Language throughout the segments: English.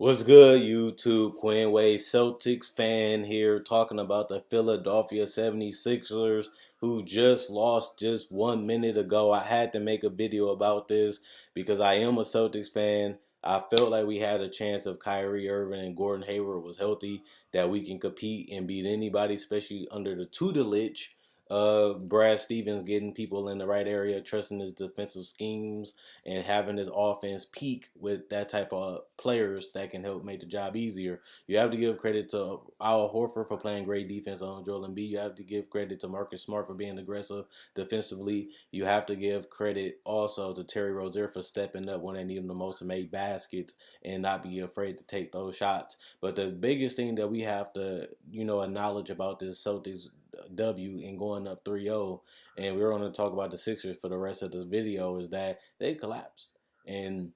What's good, YouTube? Quinn Wade, Celtics fan here, talking about the Philadelphia 76ers who just lost just 1 minute ago. I had to make a video about this because I am a Celtics fan. I felt like we had a chance if Kyrie Irving and Gordon Hayward was healthy that we can compete and beat anybody, especially under the tutelage of Brad Stevens getting people in the right area, trusting his defensive schemes, and having his offense peak with that type of players that can help make the job easier. You have to give credit to Al Horford for playing great defense on Joel Embiid. You have to give credit to Marcus Smart for being aggressive defensively. You have to give credit also to Terry Rozier for stepping up when they need him the most to make baskets and not be afraid to take those shots. But the biggest thing that we have to, acknowledge about this Celtics W and going up 3-0, and we're going to talk about the Sixers for the rest of this video, is that they collapsed. And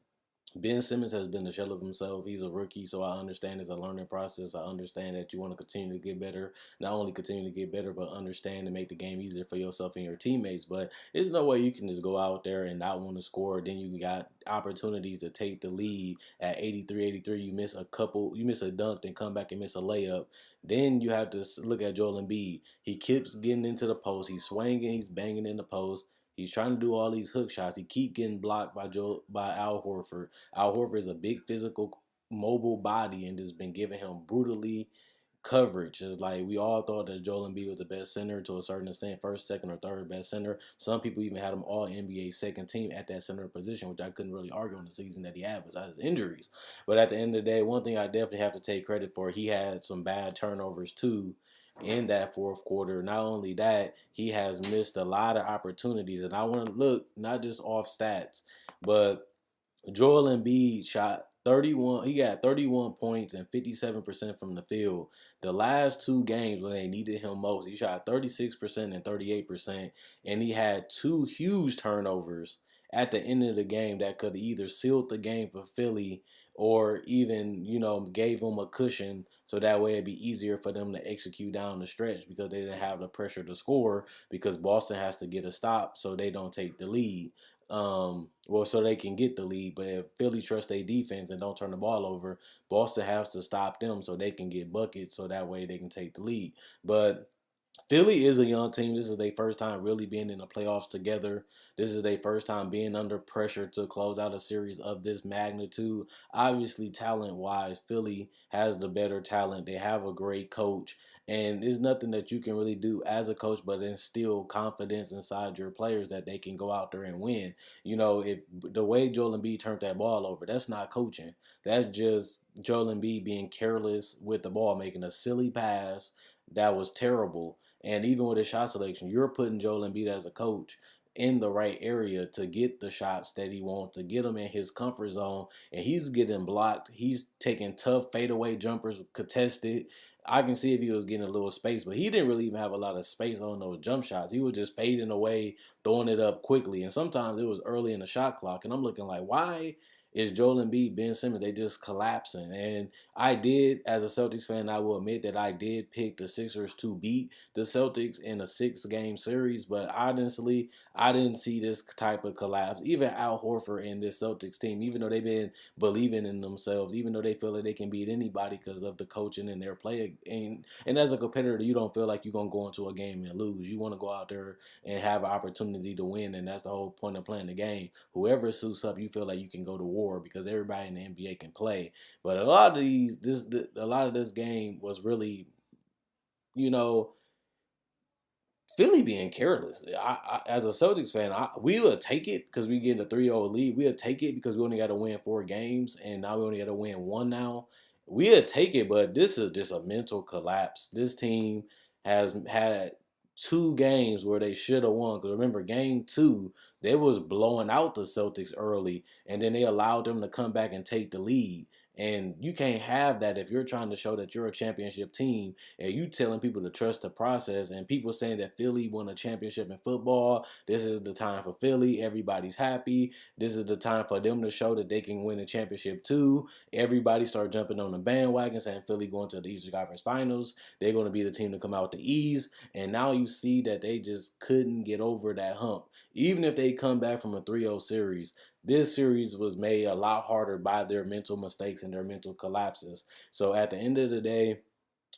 Ben Simmons has been a shell of himself. He's a rookie, so I understand it's a learning process. I understand that you want to continue to get better, not only continue to get better, but understand and make the game easier for yourself and your teammates. But there's no way you can just go out there and not want to score. Then you got opportunities to take the lead at 83-83. You miss a dunk, then come back and miss a layup. Then you have to look at Joel Embiid. He keeps getting into the post. He's swinging. He's banging in the post. He's trying to do all these hook shots. He keep getting blocked by Al Horford. Al Horford is a big physical, mobile body and just been giving him brutally coverage. It's like we all thought that Joel Embiid was the best center to a certain extent, first, second, or third best center. Some people even had him all NBA second team at that center position, which I couldn't really argue on the season that he had besides his injuries. But at the end of the day, one thing I definitely have to take credit for, he had some bad turnovers too in that fourth quarter. Not only that, he has missed a lot of opportunities. And I want to look not just off stats, but Joel Embiid shot 31. He got 31 points and 57% from the field. The last two games when they needed him most, he shot 36% and 38%, and he had two huge turnovers at the end of the game that could either sealed the game for Philly or even, gave them a cushion so that way it'd be easier for them to execute down the stretch because they didn't have the pressure to score because Boston has to get a stop so they don't take the lead. So they can get the lead. But if Philly trusts their defense and don't turn the ball over, Boston has to stop them so they can get buckets so that way they can take the lead. But Philly is a young team. This is their first time really being in the playoffs together. This is their first time being under pressure to close out a series of this magnitude. Obviously, talent-wise, Philly has the better talent. They have a great coach. And there's nothing that you can really do as a coach but instill confidence inside your players that they can go out there and win. If the way Joel Embiid turned that ball over, that's not coaching. That's just Joel Embiid being careless with the ball, making a silly pass that was terrible. And even with his shot selection, you're putting Joel Embiid as a coach in the right area to get the shots that he wants, to get him in his comfort zone. And he's getting blocked. He's taking tough fadeaway jumpers, contested. I can see if he was getting a little space, but he didn't really even have a lot of space on those jump shots. He was just fading away, throwing it up quickly. And sometimes it was early in the shot clock. And I'm looking like, why is Joel Embiid, Ben Simmons, they just collapsing? And I did, as a Celtics fan, I will admit that I did pick the Sixers to beat the Celtics in a 6-game series, but honestly, I didn't see this type of collapse. Even Al Horford and this Celtics team, even though they've been believing in themselves, even though they feel like they can beat anybody because of the coaching and their play. And as a competitor, you don't feel like you're going to go into a game and lose. You want to go out there and have an opportunity to win, and that's the whole point of playing the game. Whoever suits up, you feel like you can go to war because everybody in the NBA can play. But a lot of this game was really, you know, Philly being careless. As a Celtics fan, we would take it because we get a 3-0 lead. We would take it because we only got to win 4 games, and now we only got to win one now. We would take it, but this is just a mental collapse. This team has had 2 games where they should have won. Because remember, game 2, they was blowing out the Celtics early, and then they allowed them to come back and take the lead. And you can't have that if you're trying to show that you're a championship team and you telling people to trust the process, and people saying that Philly won a championship in football. This is the time for Philly. Everybody's happy. This is the time for them to show that they can win a championship too. Everybody start jumping on the bandwagon saying Philly going to the Eastern Conference Finals. They're going to be the team to come out with the East. And now you see that they just couldn't get over that hump. Even if they come back from a 3-0 series, this series was made a lot harder by their mental mistakes and their mental collapses. So at the end of the day,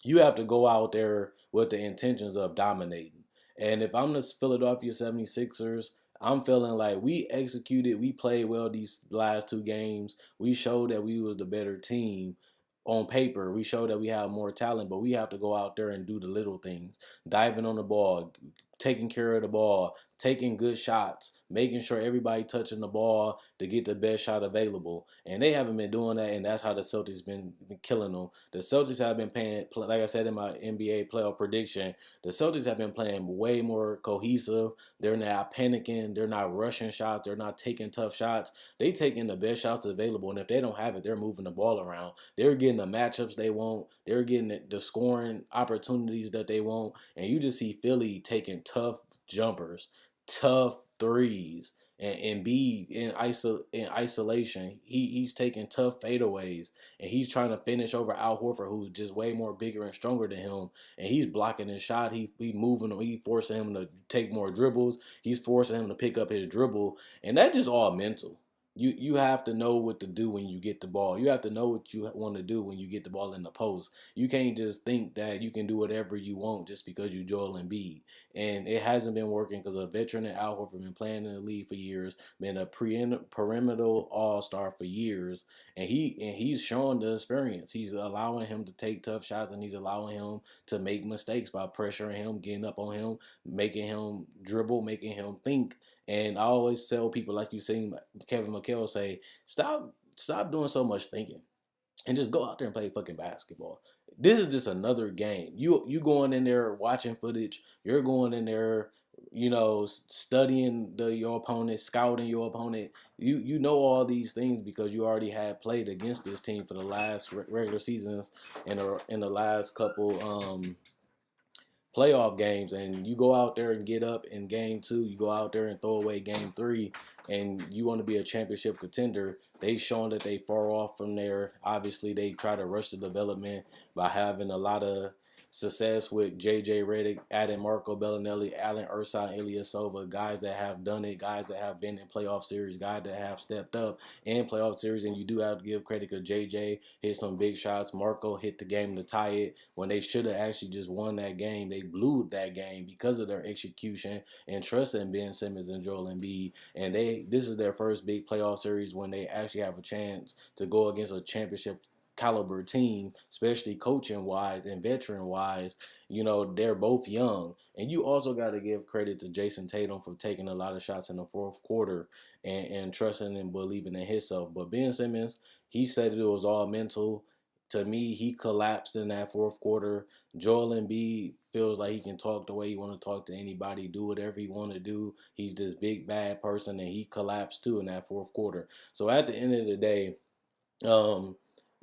you have to go out there with the intentions of dominating. And if I'm the Philadelphia 76ers, I'm feeling like we executed, we played well these last two games. We showed that we was the better team on paper. We showed that we have more talent, but we have to go out there and do the little things. Diving on the ball, taking care of the ball, taking good shots, making sure everybody touching the ball to get the best shot available. And they haven't been doing that, and that's how the Celtics been killing them. The Celtics have been playing, like I said in my NBA playoff prediction, the Celtics have been playing way more cohesive. They're not panicking. They're not rushing shots. They're not taking tough shots. They taking the best shots available, and if they don't have it, they're moving the ball around. They're getting the matchups they want. They're getting the scoring opportunities that they want, and you just see Philly taking tough jumpers, tough threes, and be in isolation. He's taking tough fadeaways, and he's trying to finish over Al Horford, who's just way more bigger and stronger than him. And he's blocking his shot. He moving him. He forcing him to take more dribbles. He's forcing him to pick up his dribble, and that just all mental. You have to know what to do when you get the ball. You have to know what you want to do when you get the ball in the post. You can't just think that you can do whatever you want just because you Joel Embiid. And it hasn't been working because a veteran at Al Horford been playing in the league for years, been a perimeter all-star for years, and he's showing the experience. He's allowing him to take tough shots, and he's allowing him to make mistakes by pressuring him, getting up on him, making him dribble, making him think. And I always tell people, like you seen Kevin McHale say, stop doing so much thinking and just go out there and play fucking basketball. This is just another game. You going in there watching footage. You're going in there, studying your opponent, scouting your opponent. You know all these things because you already had played against this team for the last regular seasons and in the last couple playoff games, and you go out there and get up in game two, you go out there and throw away game three, and you want to be a championship contender. They showing that they far off from there. Obviously, they try to rush the development by having a lot of success with J.J. Redick, adding Marco Bellinelli, Allen Irsay, Ilyasova, guys that have done it, guys that have been in playoff series, guys that have stepped up in playoff series. And you do have to give credit because J.J. hit some big shots. Marco hit the game to tie it when they should have actually just won that game. They blew that game because of their execution and trust in Ben Simmons and Joel Embiid. And this is their first big playoff series when they actually have a chance to go against a championship caliber team, especially coaching wise and veteran wise. They're both young. And you also got to give credit to Jason Tatum for taking a lot of shots in the fourth quarter and trusting and believing in himself. But Ben Simmons, he said it was all mental. To me, he collapsed in that fourth quarter. Joel Embiid feels like he can talk the way he want to talk to anybody, do whatever he want to do. He's this big bad person, and he collapsed too in that fourth quarter. So at the end of the day, um,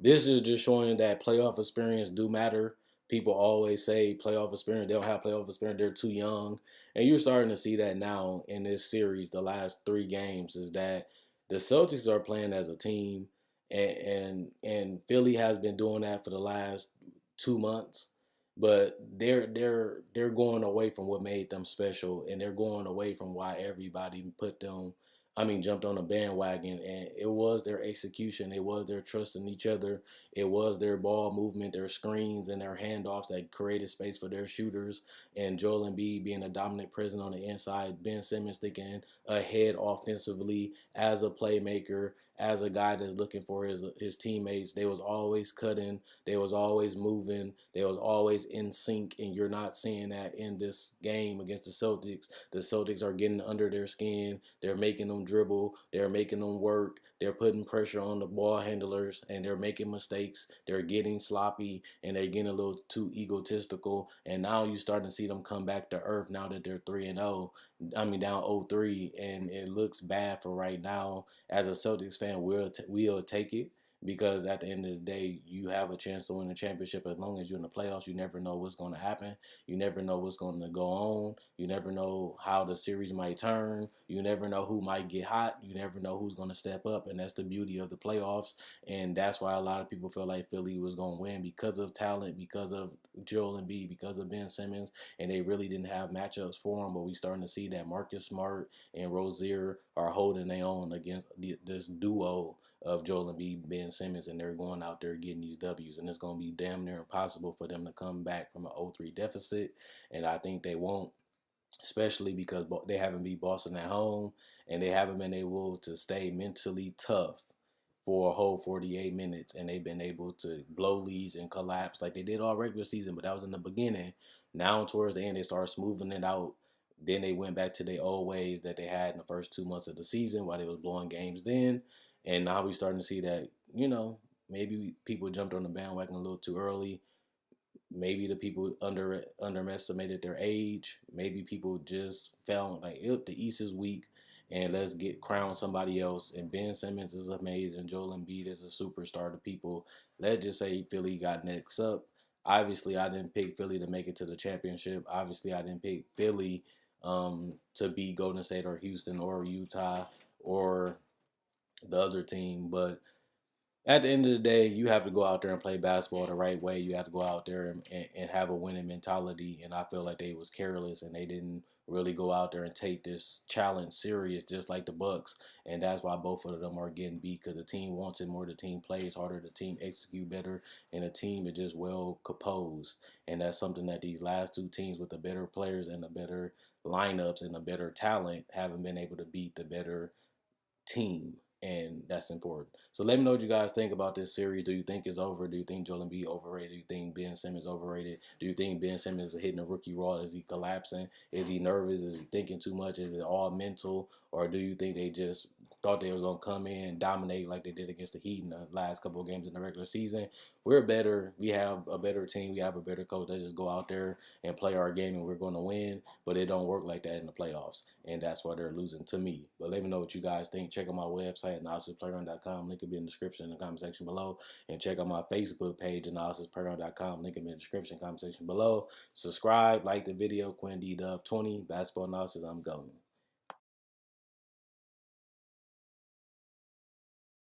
this is just showing that playoff experience do matter. People always say playoff experience, they don't have playoff experience, they're too young. And you're starting to see that now in this series, the last three games, is that the Celtics are playing as a team, and Philly has been doing that for the last 2 months. But they're going away from what made them special, and they're going away from why everybody jumped on a bandwagon. And it was their execution. It was their trust in each other. It was their ball movement, their screens, and their handoffs that created space for their shooters. And Joel Embiid being a dominant presence on the inside. Ben Simmons thinking ahead offensively as a playmaker, as a guy that's looking for his teammates. They was always cutting. They was always moving. They was always in sync, and you're not seeing that in this game against the Celtics. The Celtics are getting under their skin. They're making them dribble. They're making them work. They're putting pressure on the ball handlers, and they're making mistakes. They're getting sloppy, and they're getting a little too egotistical. And now you're starting to see them come back to earth now that they're 3-0. Down 0-3, and it looks bad for right now. As a Celtics fan, we'll take it because at the end of the day, you have a chance to win the championship as long as you're in the playoffs. You never know what's going to happen. You never know what's going to go on. You never know how the series might turn. You never know who might get hot. You never know who's going to step up, and that's the beauty of the playoffs. And that's why a lot of people feel like Philly was going to win because of talent, because of Joel Embiid, because of Ben Simmons, and they really didn't have matchups for them. But we starting to see that Marcus Smart and Rozier are holding their own against this duo of Joel Embiid, Ben Simmons, and they're going out there getting these W's. And it's going to be damn near impossible for them to come back from an 0-3 deficit. And I think they won't, especially because they haven't beat Boston at home and they haven't been able to stay mentally tough for a whole 48 minutes, and they've been able to blow leads and collapse like they did all regular season, but that was in the beginning. Now towards the end, they started smoothing it out. Then they went back to their old ways that they had in the first 2 months of the season while they was blowing games then. And now we starting to see that, maybe people jumped on the bandwagon a little too early. Maybe the people underestimated their age. Maybe people just felt like the East is weak, and let's get crown somebody else. And Ben Simmons is amazing. Joel Embiid is a superstar to people. Let's just say Philly got next up. Obviously, I didn't pick Philly to make it to the championship. Obviously, I didn't pick Philly to beat Golden State or Houston or Utah or the other team, but at the end of the day, you have to go out there and play basketball the right way. You have to go out there and have a winning mentality. And I feel like they was careless and they didn't really go out there and take this challenge serious, just like the Bucks. And that's why both of them are getting beat, because the team wants it more. The team plays harder. The team execute better, and the team is just well composed. And that's something that these last two teams with the better players and the better lineups and the better talent haven't been able to beat the better team, and that's important. So let me know what you guys think about this series. Do you think it's over? Do you think Joel Embiid overrated? Do you think Ben Simmons overrated? Do you think Ben Simmons is hitting a rookie raw? Is he collapsing? Is he nervous? Is he thinking too much? Is it all mental? Or do you think they just thought they was going to come in and dominate like they did against the Heat in the last couple of games in the regular season? We're better. We have a better team. We have a better coach. They just go out there and play our game and we're going to win. But it don't work like that in the playoffs. And that's why they're losing to me. But let me know what you guys think. Check out my website, analysisplayground.com. Link will be in the description in the comment section below. And check out my Facebook page, analysisplayground.com. Link will be in the description comment section below. Subscribe, like the video. Quinn D Dub 20. Basketball analysis. I'm going.